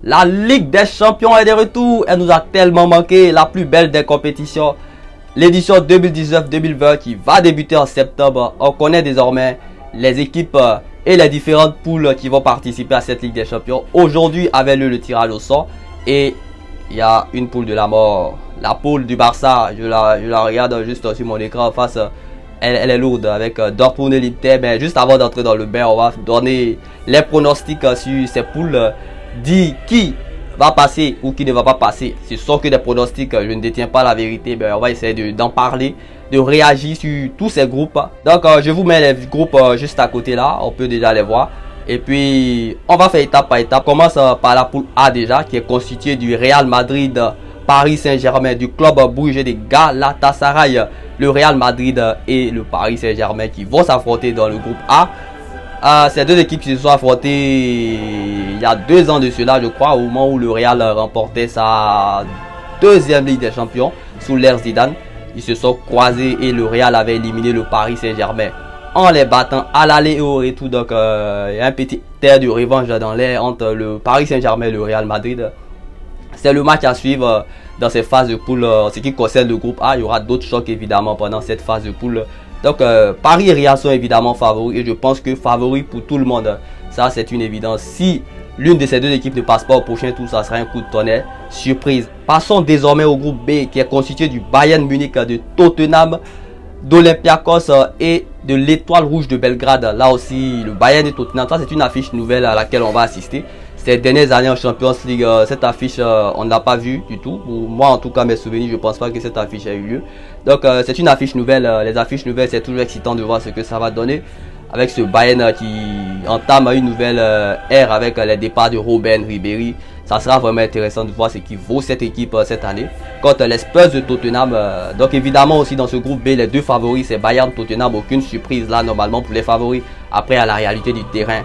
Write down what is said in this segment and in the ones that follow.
La Ligue des Champions est de retour. Elle nous a tellement manqué. La plus belle des compétitions. L'édition 2019-2020 qui va débuter en septembre. On connaît désormais les équipes et les différentes poules qui vont participer à cette Ligue des Champions. Aujourd'hui avait lieu le tirage au sort. Et il y a une poule de la mort. La poule du Barça. Je la regarde juste sur mon écran en face. Elle est lourde avec Dortmund et l'Inter. Mais juste avant d'entrer dans le bain, on va donner les pronostics sur ces poules. Dit qui va passer ou qui ne va pas passer. Ce sont que des pronostics, je ne détiens pas la vérité, mais on va essayer d'en parler, de réagir sur tous ces groupes. Donc je vous mets les groupes juste à côté là, on peut déjà les voir. Et puis on va faire étape par étape. On commence par la poule A déjà, qui est constituée du Real Madrid, Paris Saint-Germain, du club Bruges et de Galatasaray. Le Real Madrid et le Paris Saint-Germain qui vont s'affronter dans le groupe A. Ces deux équipes qui se sont affrontées il y a 2 ans de cela, je crois, au moment où le Real remportait sa deuxième Ligue des Champions sous l'ère Zidane. Ils se sont croisés et le Real avait éliminé le Paris Saint-Germain en les battant à l'aller et au retour. Donc il y a un petit air de revanche dans l'air entre le Paris Saint-Germain et le Real Madrid. C'est le match à suivre dans ces phases de poule. En ce qui concerne le groupe A, il y aura d'autres chocs évidemment pendant cette phase de poule. Donc Paris et Real sont évidemment favoris et je pense que favoris pour tout le monde. Ça c'est une évidence. Si l'une de ces deux équipes ne passe pas au prochain tour, ça sera un coup de tonnerre. Surprise. Passons désormais au groupe B qui est constitué du Bayern Munich, de Tottenham, d'Olympiakos et de l'Étoile Rouge de Belgrade. Là aussi le Bayern et Tottenham, ça c'est une affiche nouvelle à laquelle on va assister. Ces dernières années en Champions League, cette affiche, on n'a pas vu du tout. Moi, en tout cas, mes souvenirs, je ne pense pas que cette affiche ait eu lieu. Donc, c'est une affiche nouvelle. Les affiches nouvelles, c'est toujours excitant de voir ce que ça va donner. Avec ce Bayern qui entame une nouvelle ère avec les départs de Robben, Ribéry. Ça sera vraiment intéressant de voir ce qui vaut cette équipe cette année. Contre les Spurs de Tottenham. Donc, évidemment, aussi dans ce groupe B, les deux favoris, c'est Bayern, Tottenham. Aucune surprise là, normalement, pour les favoris. Après, à la réalité du terrain.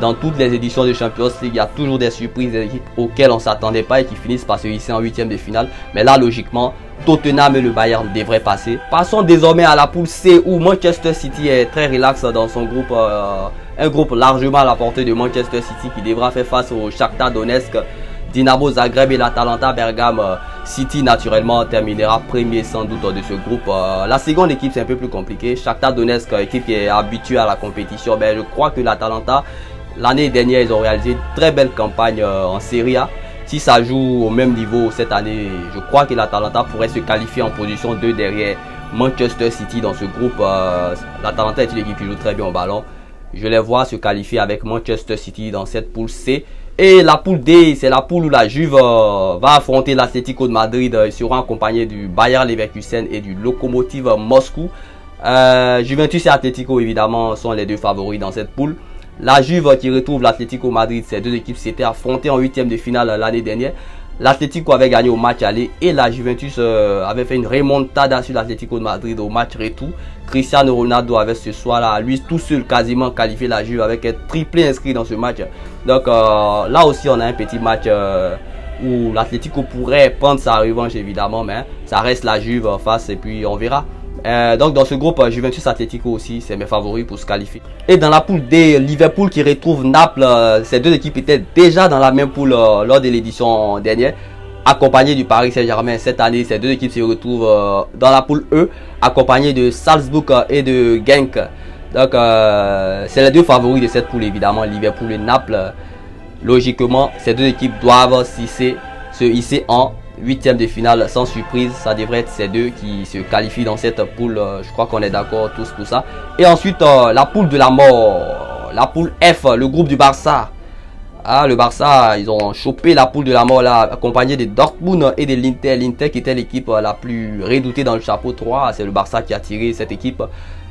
Dans toutes les éditions de Champions League, il y a toujours des surprises, des équipes auxquelles on ne s'attendait pas et qui finissent par se hisser en 8e de finale. Mais là, logiquement, Tottenham et le Bayern devraient passer. Passons désormais à la poule C où Manchester City est très relax dans son groupe. Un groupe largement à la portée de Manchester City qui devra faire face au Shakhtar Donetsk, Dinamo Zagreb et l'Atalanta Bergame. City naturellement terminera premier sans doute de ce groupe. La seconde équipe c'est un peu plus compliqué. Shakhtar Donetsk, équipe qui est habituée à la compétition. Mais je crois que l'Atalanta, l'année dernière, ils ont réalisé une très belle campagne en Serie A. Si ça joue au même niveau cette année, je crois que l'Atalanta pourrait se qualifier en position 2 derrière Manchester City dans ce groupe. L'Atalanta est une équipe qui joue très bien au ballon. Je les vois se qualifier avec Manchester City dans cette poule C. Et la poule D, c'est la poule où la Juve va affronter l'Atlético de Madrid. Ils seront accompagnés du Bayer Leverkusen et du Lokomotiv Moscou. Juventus et Atlético évidemment sont les deux favoris dans cette poule. La Juve qui retrouve l'Atlético Madrid, ces deux équipes s'étaient affrontées en 8e de finale l'année dernière. L'Atlético avait gagné au match aller et la Juventus avait fait une remontada sur l'Atlético de Madrid au match retour. Cristiano Ronaldo avait ce soir-là, lui tout seul quasiment qualifié la Juve avec un triplé inscrit dans ce match. Donc là aussi on a un petit match où l'Atlético pourrait prendre sa revanche évidemment, mais ça reste la Juve en face et puis on verra. Donc dans ce groupe, Juventus Atlético aussi, c'est mes favoris pour se qualifier. Et dans la poule D, Liverpool qui retrouve Naples, ces deux équipes étaient déjà dans la même poule lors de l'édition dernière, accompagnées du Paris Saint-Germain. Cette année, ces deux équipes se retrouvent dans la poule E, accompagnées de Salzbourg et de Genk. Donc c'est les deux favoris de cette poule évidemment, Liverpool et Naples. Logiquement, ces deux équipes doivent se hisser en 8e de finale sans surprise. Ça devrait être ces deux qui se qualifient dans cette poule. Je crois qu'on est d'accord tous pour ça. Et ensuite la poule de la mort, la poule F, le groupe du Barça. Le Barça, ils ont chopé la poule de la mort là, accompagné de Dortmund et de l'Inter. L'Inter qui était l'équipe la plus redoutée dans le chapeau 3. C'est le Barça qui a tiré cette équipe.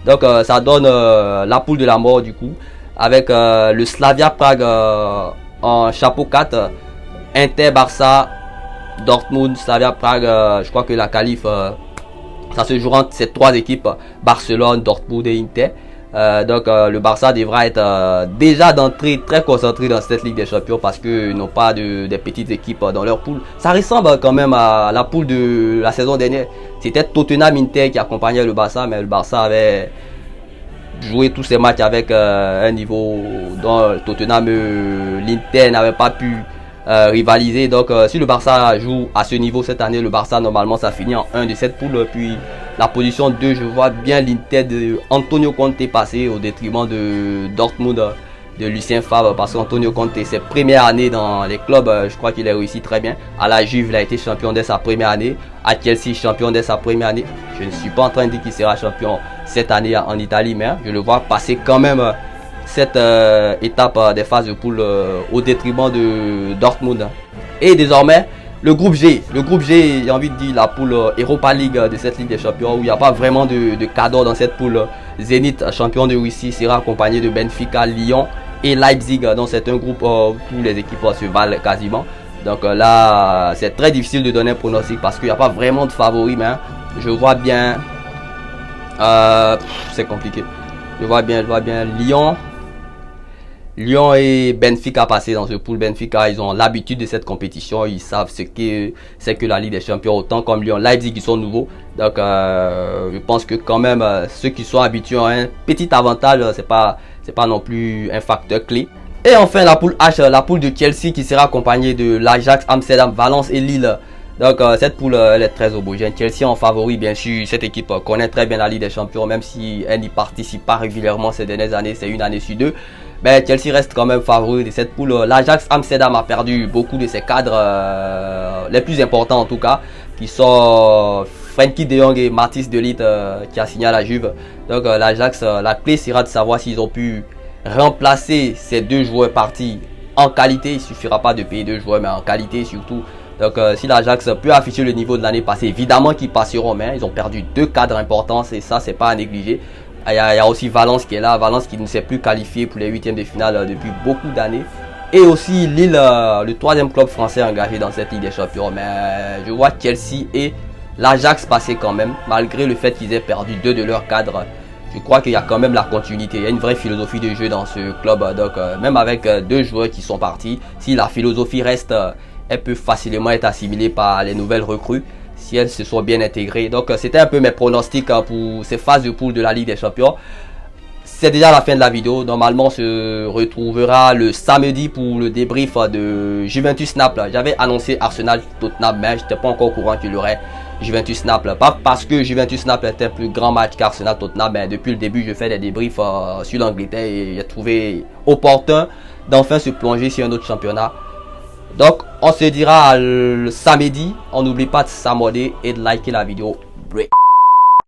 Donc ça donne la poule de la mort du coup. Avec le Slavia Prague en chapeau 4. Inter, Barça, Dortmund, Slavia Prague, je crois que la qualif, ça se jouera entre ces trois équipes, Barcelone, Dortmund et Inter. Donc le Barça devra être déjà d'entrée très concentré dans cette Ligue des Champions parce qu'ils n'ont pas des petites équipes dans leur poule. Ça ressemble quand même à la poule de la saison dernière. C'était Tottenham Inter qui accompagnait le Barça, mais le Barça avait joué tous ses matchs avec un niveau dont Tottenham, l'Inter n'avait pas pu rivaliser. Donc si le Barça joue à ce niveau cette année, le Barça normalement ça finit en 1 de cette poule. Puis la position 2, je vois bien l'Inter de Antonio Conte passer au détriment de Dortmund de Lucien Favre, parce qu'Antonio Conte, ses premières années dans les clubs, je crois qu'il a réussi très bien. À la Juve, il a été champion dès sa première année. À Chelsea, champion dès sa première année. Je ne suis pas en train de dire qu'il sera champion cette année en Italie, mais je le vois passer quand même cette étape des phases de poule au détriment de Dortmund. Et désormais, le groupe G, j'ai envie de dire la poule Europa League de cette Ligue des Champions, où il n'y a pas vraiment de cadeau dans cette poule. Zénith, champion de Russie, sera accompagné de Benfica, Lyon et Leipzig. Donc c'est un groupe où toutes les équipes se valent quasiment. Donc là, c'est très difficile de donner un pronostic parce qu'il n'y a pas vraiment de favoris, mais je vois bien... c'est compliqué. Je vois bien Lyon et Benfica passer dans ce pool. Benfica, ils ont l'habitude de cette compétition. Ils savent ce que c'est que la Ligue des Champions, autant comme Lyon. Leipzig, ils sont nouveaux. Donc, je pense que quand même, ceux qui sont habitués ont un petit avantage. C'est pas non plus un facteur clé. Et enfin, la poule H, la poule de Chelsea qui sera accompagnée de l'Ajax, Amsterdam, Valence et Lille. Donc, cette poule, elle est très homogène. Chelsea en favori, bien sûr. Cette équipe connaît très bien la Ligue des Champions, même si elle n'y participe pas régulièrement ces dernières années. C'est une année sur deux. Mais Chelsea reste quand même favori de cette poule. L'Ajax Amsterdam a perdu beaucoup de ses cadres, les plus importants en tout cas, qui sont Frenkie de Jong et Mathis de Ligt qui a signé à la Juve. Donc l'Ajax, la clé sera de savoir s'ils ont pu remplacer ces deux joueurs partis en qualité. Il ne suffira pas de payer deux joueurs, mais en qualité surtout. Donc si l'Ajax peut afficher le niveau de l'année passée, évidemment qu'ils passeront, mais ils ont perdu deux cadres importants et ça, c'est pas à négliger. Il y a aussi Valence qui est là, Valence qui ne s'est plus qualifié pour les huitièmes de finale depuis beaucoup d'années. Et aussi Lille, le troisième club français engagé dans cette Ligue des Champions. Mais je vois Chelsea et l'Ajax passer quand même, malgré le fait qu'ils aient perdu deux de leurs cadres. Je crois qu'il y a quand même la continuité, il y a une vraie philosophie de jeu dans ce club. Donc même avec deux joueurs qui sont partis, si la philosophie reste, elle peut facilement être assimilée par les nouvelles recrues, si elles se sont bien intégrées. Donc c'était un peu mes pronostics pour ces phases de poule de la Ligue des Champions. C'est déjà la fin de la vidéo. Normalement on se retrouvera le samedi pour le débrief de Juventus Naples. J'avais annoncé Arsenal Tottenham, mais je n'étais pas encore au courant qu'il y aurait Juventus Naples. Pas parce que Juventus Naples était un plus grand match qu'Arsenal Tottenham, mais depuis le début je fais des débriefs sur l'Angleterre et j'ai trouvé opportun d'enfin se plonger sur un autre championnat. Donc on se dira le samedi. On n'oublie pas de s'abonner et de liker la vidéo.